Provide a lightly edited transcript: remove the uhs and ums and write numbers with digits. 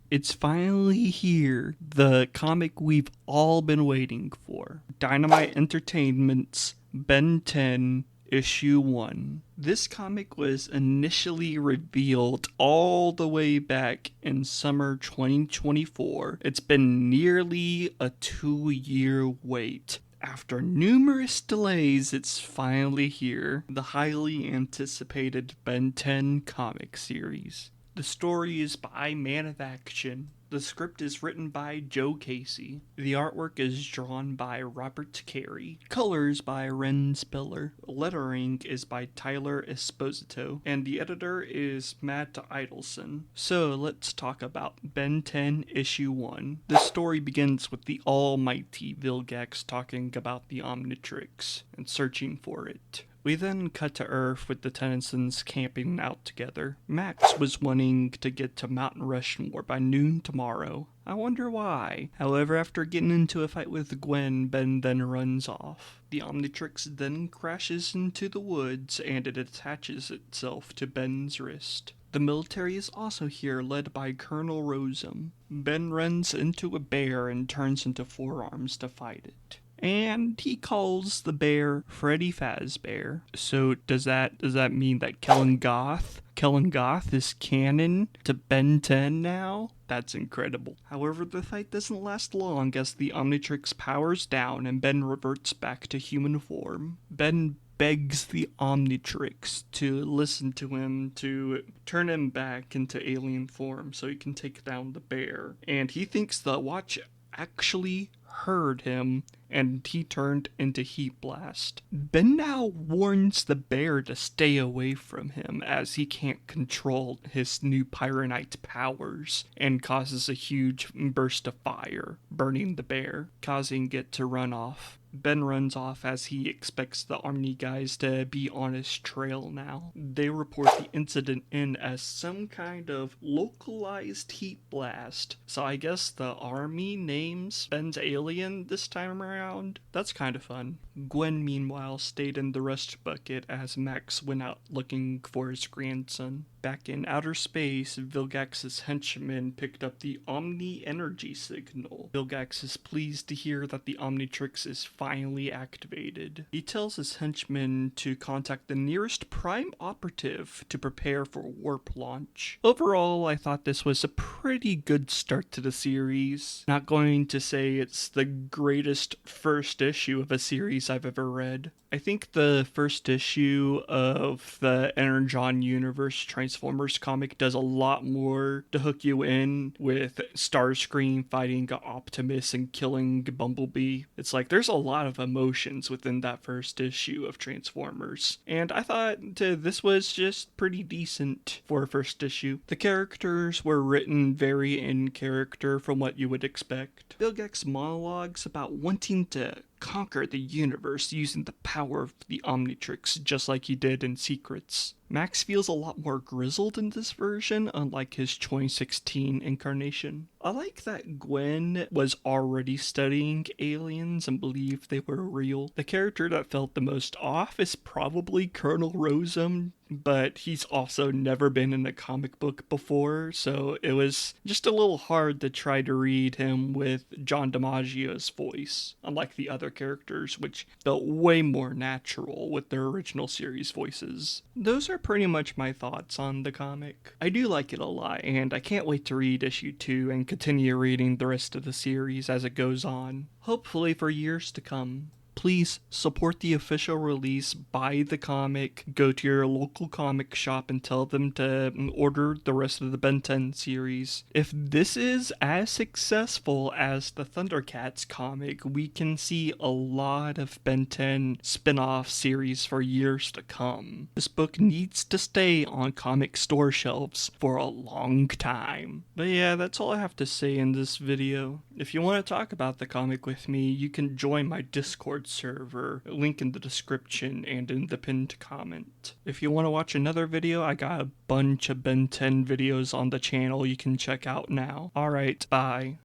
It's finally here, the comic we've all been waiting for. Dynamite Entertainment's Ben 10 Issue 1. This comic was initially revealed all the way back in summer 2024. It's been nearly a 2-year wait. After numerous delays, it's finally here. The highly anticipated Ben 10 comic series. The story is by Man of Action. The script is written by Joe Casey. The artwork is drawn by Robert Carey. Colors by Ren Spiller. Lettering is by Tyler Esposito. And the editor is Matt Idelson. So let's talk about Ben 10 Issue 1. The story begins with the almighty Vilgax talking about the Omnitrix and searching for it. We then cut to Earth with the Tennysons camping out together. Max was wanting to get to Mountain Rushmore by noon tomorrow. I wonder why. However, after getting into a fight with Gwen, Ben then runs off. The Omnitrix then crashes into the woods and it attaches itself to Ben's wrist. The military is also here, led by Colonel Rosum. Ben runs into a bear and turns into forearms to fight it. And he calls the bear Freddy Fazbear. So does that mean that Kellen Goth is canon to Ben 10 now? That's incredible. However, the fight doesn't last long as the Omnitrix powers down and Ben reverts back to human form. Ben begs the Omnitrix to listen to him, to turn him back into alien form so he can take down the bear. And he thinks the watch actually heard him, and he turned into Heat Blast. Ben now warns the bear to stay away from him as he can't control his new Pyronite powers, and causes a huge burst of fire, burning the bear, causing it to run off. Ben runs off as he expects the Omni guys to be on his trail now. They report the incident in as some kind of localized heat blast. So I guess the army names Ben's alien this time around. That's kind of fun. Gwen, meanwhile, stayed in the rust bucket as Max went out looking for his grandson. Back in outer space, Vilgax's henchman picked up the Omni energy signal. Vilgax is pleased to hear that the Omnitrix is finally activated. He tells his henchman to contact the nearest prime operative to prepare for warp launch. Overall, I thought this was a pretty good start to the series. Not going to say it's the greatest first issue of a series I've ever read. I think the first issue of the Energon Universe Transformers comic does a lot more to hook you in, with Starscream fighting Optimus and killing Bumblebee. It's like there's a lot of emotions within that first issue of Transformers, and I thought this was just pretty decent for a first issue. The characters were written very in character from what you would expect. Vilgax monologues about wanting to conquer the universe using the power of the Omnitrix, just like he did in Secrets. Max feels a lot more grizzled in this version, unlike his 2016 incarnation. I like that Gwen was already studying aliens and believed they were real. The character that felt the most off is probably Colonel Rosum, but he's also never been in a comic book before, so it was just a little hard to try to read him with John DiMaggio's voice, unlike the other characters, which felt way more natural with their original series voices. Those are pretty much my thoughts on the comic. I do like it a lot, and I can't wait to read issue 2 and continue reading the rest of the series as it goes on, hopefully for years to come. Please support the official release, buy the comic, go to your local comic shop and tell them to order the rest of the Ben 10 series. If this is as successful as the Thundercats comic, we can see a lot of Ben 10 spin-off series for years to come. This book needs to stay on comic store shelves for a long time. But yeah, that's all I have to say in this video. If you want to talk about the comic with me, you can join my Discord server, link in the description and in the pinned comment. If you want to watch another video, I got a bunch of Ben 10 videos on the channel you can check out now. Alright, bye.